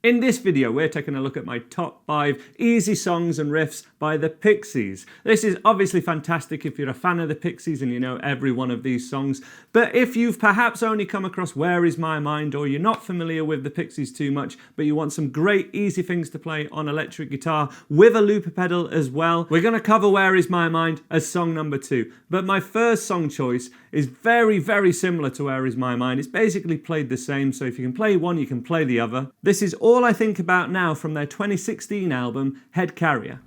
In this video, we're taking a look at my top 5 easy songs and riffs by the Pixies. This is obviously fantastic if you're a fan of the Pixies and you know every one of these songs, but if you've perhaps only come across Where Is My Mind, or you're not familiar with the Pixies too much, but you want some great easy things to play on electric guitar with a looper pedal as well, we're going to cover Where Is My Mind as song number 2. But my first song choice is very, very similar to Where Is My Mind. It's basically played the same, so if you can play one, you can play the other. This is All I Think About Now from their 2016 album, Head Carrier.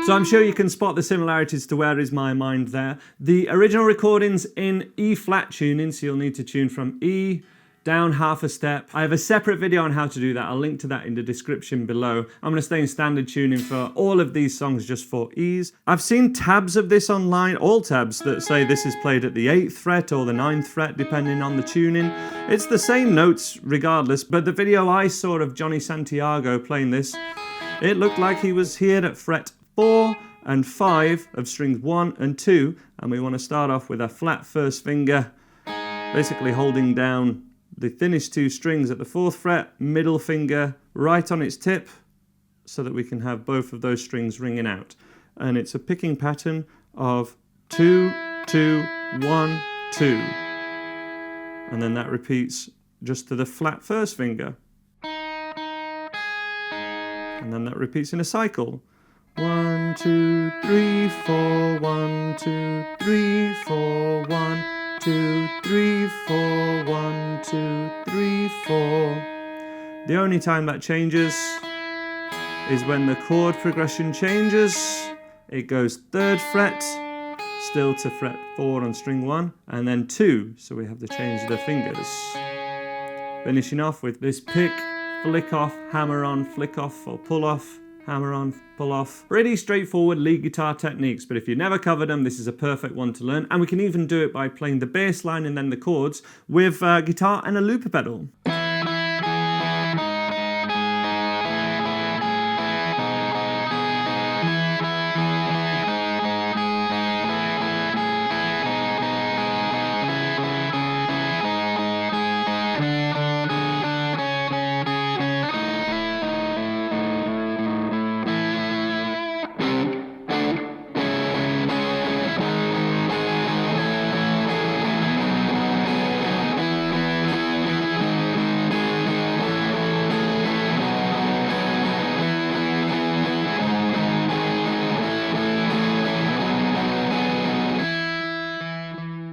So I'm sure you can spot the similarities to Where Is My Mind there. The original recording's in E-flat tuning, so you'll need to tune from E down half a step. I have a separate video on how to do that. I'll link to that in the description below. I'm going to stay in standard tuning for all of these songs just for ease. I've seen tabs of this online, all tabs that say this is played at the 8th fret or the 9th fret depending on the tuning. It's the same notes regardless, but the video I saw of Johnny Santiago playing this, it looked like he was here at fret 4 and 5 of strings 1 and 2, and we want to start off with a flat first finger, basically holding down the thinnest 2 strings at the 4th fret, middle finger right on its tip, so that we can have both of those strings ringing out. And it's a picking pattern of 2, 2, 1, 2. And then that repeats just to the flat first finger. And then that repeats in a cycle. 1, 2, 3, 4, 1, 2, 3, 4, 1, 2, 3, 4, 1, 2, 3, 4. The only time that changes is when the chord progression changes. It goes 3rd fret, still to fret 4 on string 1, and then 2, so we have to change the fingers. Finishing off with this pick, flick off, hammer on, flick off or pull off, hammer on, pull off. Pretty straightforward lead guitar techniques, but if you never covered them, this is a perfect one to learn. And we can even do it by playing the bass line and then the chords with guitar and a looper pedal.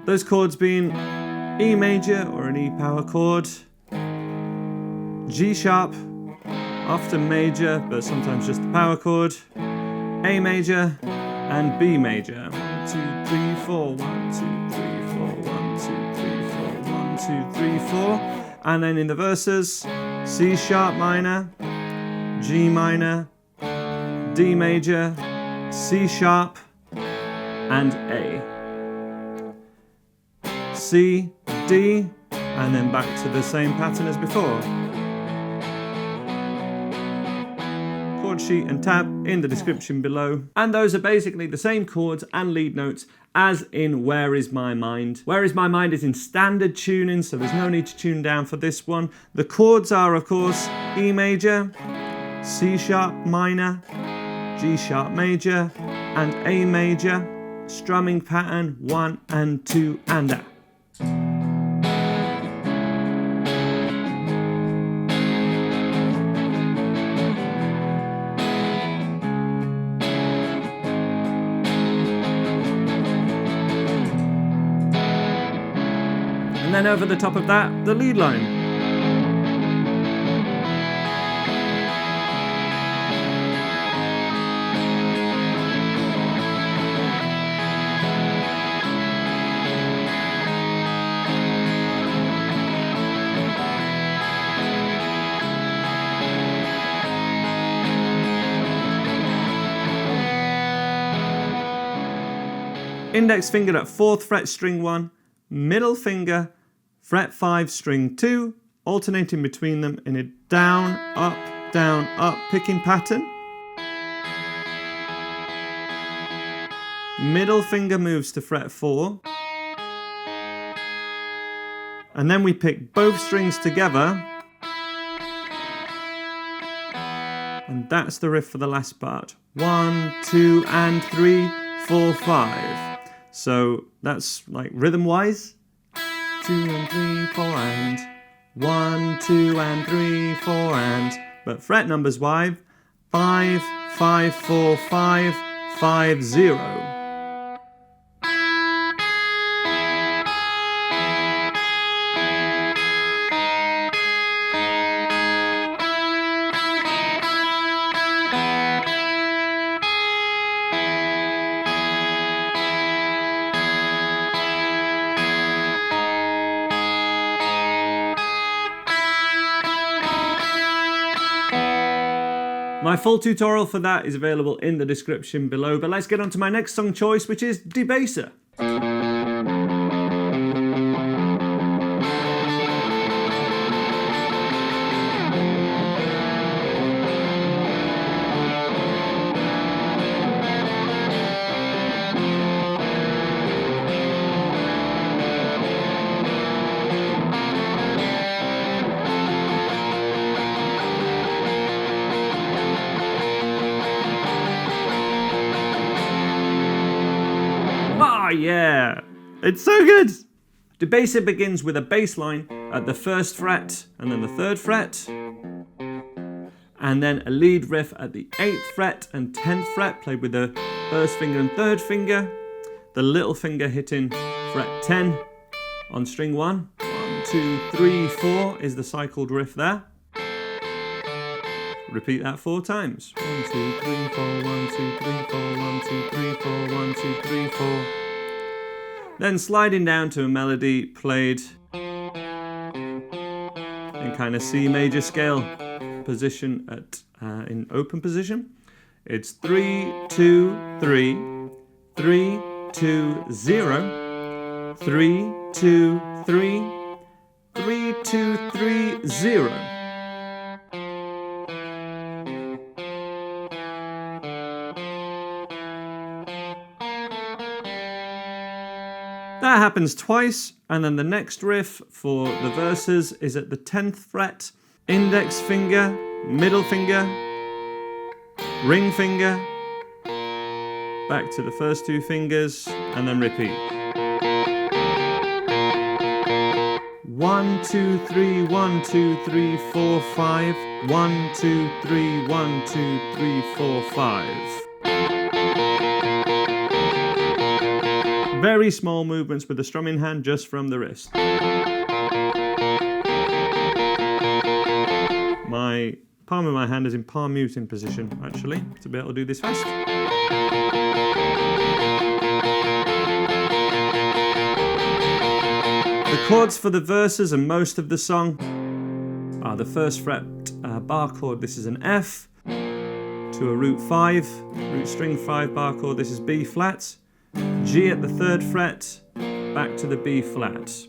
Those chords being E major or an E power chord, G sharp, often major but sometimes just a power chord, A major and B major. 1, 2, 3, 4, 1, 2, 3, 4, 1, 2, 3, 4, 1, 2, 3, 4. And then in the verses, C sharp minor, G minor, D major, C sharp, and A. C, D, and then back to the same pattern as before. Chord sheet and tab in the description below. And those are basically the same chords and lead notes as in Where Is My Mind. Where Is My Mind is in standard tuning, so there's no need to tune down for this one. The chords are, of course, E major, C sharp minor, G sharp major, and A major. Strumming pattern 1 and 2 and A. And then over the top of that, the lead line. Index finger at 4th fret string 1, middle finger fret 5 string 2, alternating between them in a down, up, down, up picking pattern. Middle finger moves to fret 4. And then we pick both strings together. And that's the riff for the last part. 1, 2, and 3, 4, 5. So that's like rhythm-wise. 2 and 3, 4 and 1, 2 and 3, 4 and. But fret numbers-wise, 5, 5, 4, 5, 5, 0. My full tutorial for that is available in the description below, but let's get on to my next song choice, which is Debaser. Yeah, it's so good. Debaser begins with a bass line at the 1st fret and then the 3rd fret, and then a lead riff at the 8th fret and 10th fret, played with the 1st finger and 3rd finger, the little finger hitting fret 10 on string 1. 1, 2, 3, 4 is the cycled riff there. Repeat that 4 times. 1, 2, 3, 4, 1, 2, 3, 4, 1, 2, 3, 4, 1, 2, 3, 4. Then sliding down to a melody played in kind of C major scale position at in open position. It's 3, 2, 3, 3, 2, 0, 3, 2, 3, 3, 2, 3, 0. That happens twice, and then the next riff for the verses is at the 10th fret, index finger, middle finger, ring finger, back to the first 2 fingers, and then repeat. 1, 2, 3, 1, 2, 3, 4, 5, 1, 2, 3, 1, 2, 3, 4, 5. Very small movements with the strumming hand just from the wrist. My palm of my hand is in palm muting position, actually, to be able to do this fast. The chords for the verses and most of the song are the 1st fret bar chord, this is an F, to a root 5, root string 5 bar chord, this is B flat. G at the 3rd fret, back to the B flat.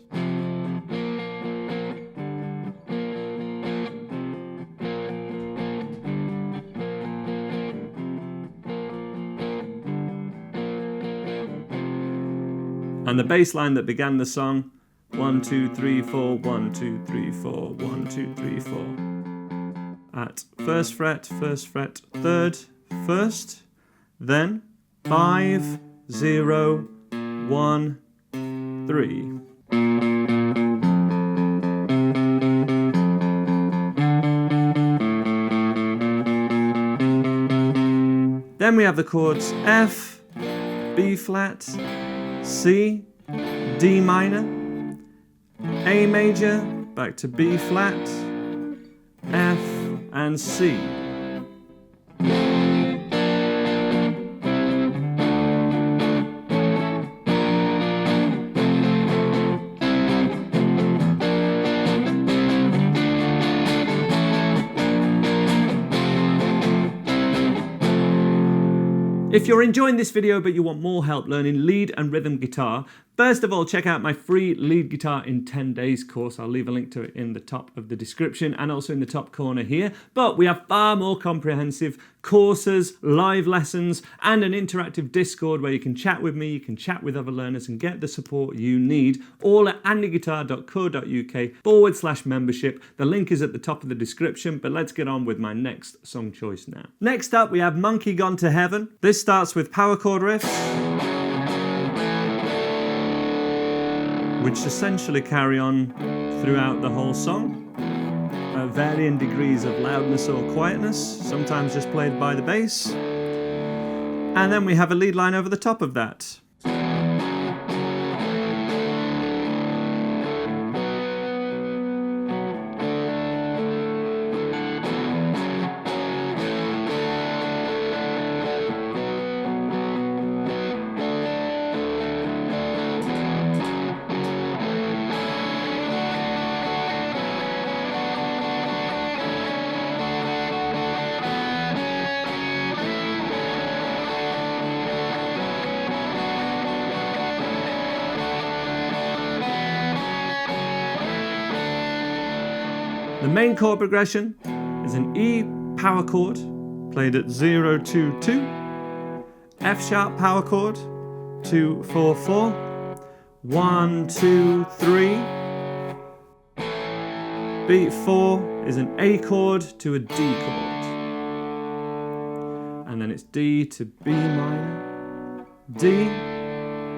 And the bass line that began the song, 1, 2, 3, 4, 1, 2, 3, 4, 1, 2, 3, 4. At 1st fret, 1st fret, 3rd, 1st, then 5, 0, 1, 3. Then we have the chords F, B flat, C, D minor, A major, back to B flat, F, and C. If you're enjoying this video but you want more help learning lead and rhythm guitar, First of all, check out my free Lead Guitar in 10 Days course. I'll leave a link to it in the top of the description and also in the top corner here. But we have far more comprehensive courses, live lessons, and an interactive Discord where you can chat with me, you can chat with other learners and get the support you need, all at andyguitar.co.uk/membership. The link is at the top of the description, but let's get on with my next song choice now. Next up, we have Monkey Gone to Heaven. This starts with power chord riffs, which essentially carry on throughout the whole song, at varying degrees of loudness or quietness, sometimes just played by the bass. And then we have a lead line over the top of that. The main chord progression is an E power chord played at 0, 2, 2, F sharp power chord 2, 4, 4, 1, 2, 3. Beat 4 is an A chord to a D chord, and then it's D to B minor, D,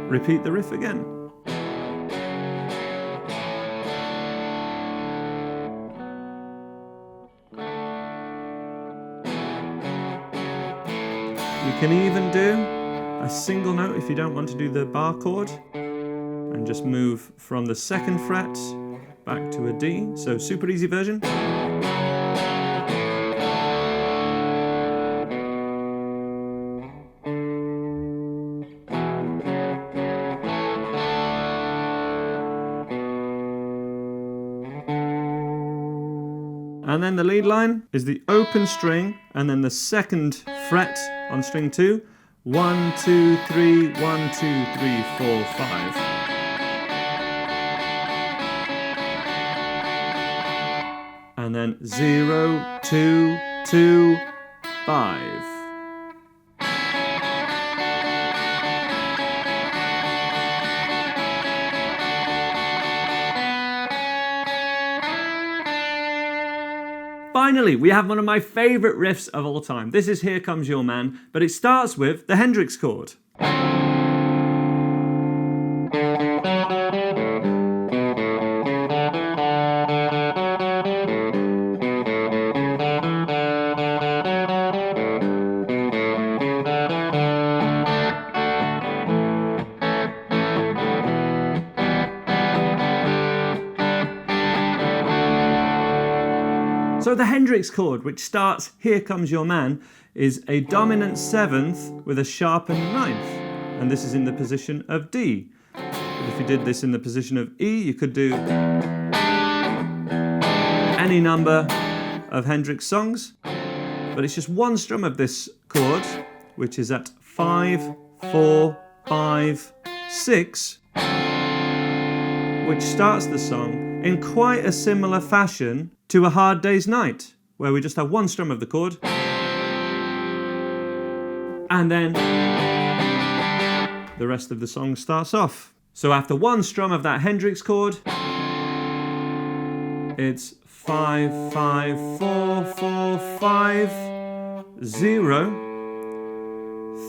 repeat the riff again. You can even do a single note if you don't want to do the bar chord, and just move from the 2nd fret back to a D. So super easy version. And then the lead line is the open string and then the 2nd fret on string 2. 1, 2, 3, 1, 2, 3, 4, 5. And then 0, 2, 2, 5. Finally, we have one of my favourite riffs of all time. This is Here Comes Your Man, but it starts with the Hendrix chord. So the Hendrix chord, which starts Here Comes Your Man, is a dominant 7th with a sharpened 9th. And this is in the position of D. But if you did this in the position of E, you could do any number of Hendrix songs. But it's just one strum of this chord, which is at 5, 4, 5, 6, which starts the song in quite a similar fashion to A Hard Day's Night, where we just have one strum of the chord, and then the rest of the song starts off. So after one strum of that Hendrix chord, it's 5, 5, 4, 4, 5, 0,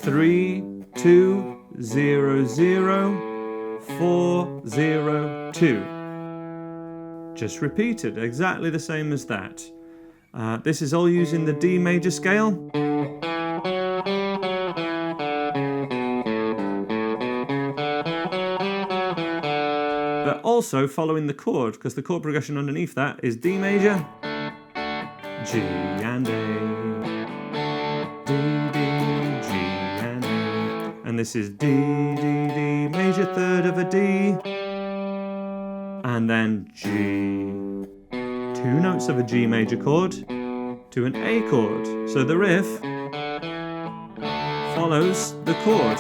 3, 2, 0, 0, 4, 0, 2. Just repeated, exactly the same as that. This is all using the D major scale. But also following the chord, because the chord progression underneath that is D major, G and A, D, D, G and A. And this is D, D, D, major 3rd of a D, and then G. 2 notes of a G major chord to an A chord. So the riff follows the chord.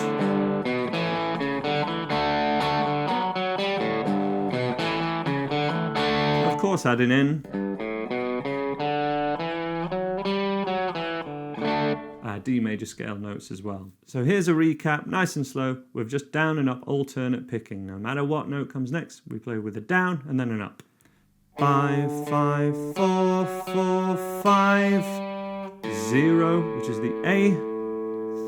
course adding in our D major scale notes as well. So here's a recap, nice and slow, with just down and up alternate picking. No matter what note comes next, we play with a down and then an up. 5, 5, 4, 4, 5, 0, which is the A,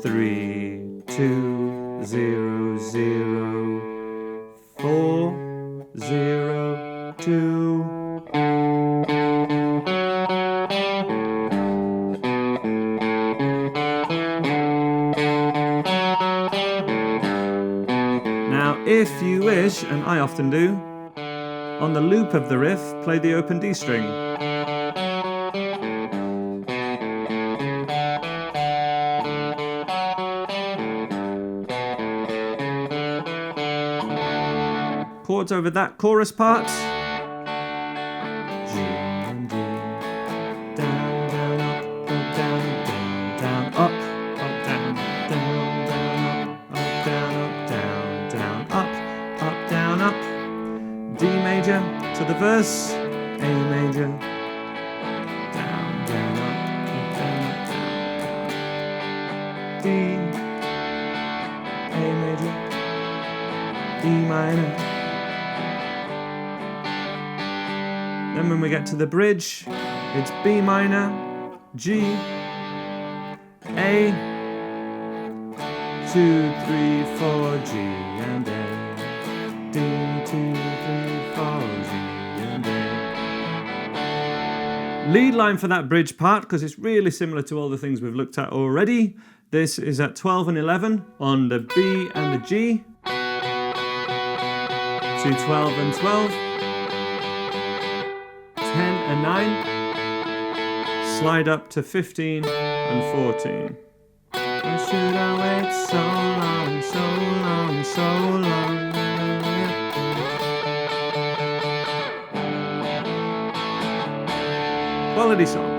3, 2, 0, 0, 4, 0, 2. Now, if you wish, and I often do, on the loop of the riff, play the open D string. Chords over that chorus part. G and D. Down, down, up, down, up, down, down, down, up, down, up. D major to the verse, A major, down, down, up, down, down. D, A major, E minor. Then when we get to the bridge, it's B minor, G, A, 2, 3, 4, G and A, D, 2, 3, 4, G and A. Lead line for that bridge part, because it's really similar to all the things we've looked at already. This is at 12 and 11 on the B and the G, to 12 and 12. 10 and 9, slide up to 15 and 14. Why should I wait so long, so long, so long? Quality song.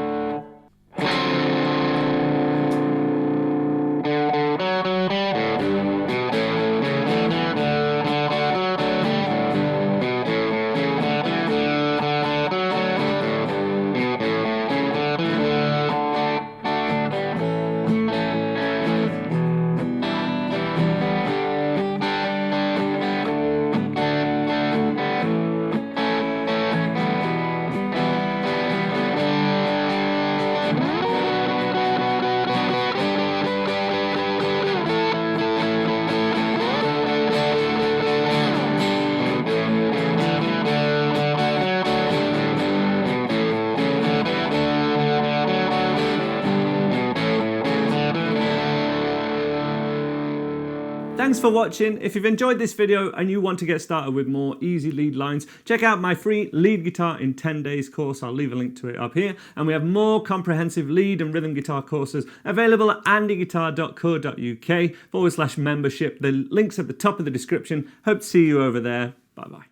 Thanks for watching. If you've enjoyed this video and you want to get started with more easy lead lines, check out my free Lead Guitar in 10 Days course. I'll leave a link to it up here. And we have more comprehensive lead and rhythm guitar courses available at andyguitar.co.uk/membership. The link's at the top of the description. Hope to see you over there. Bye-bye.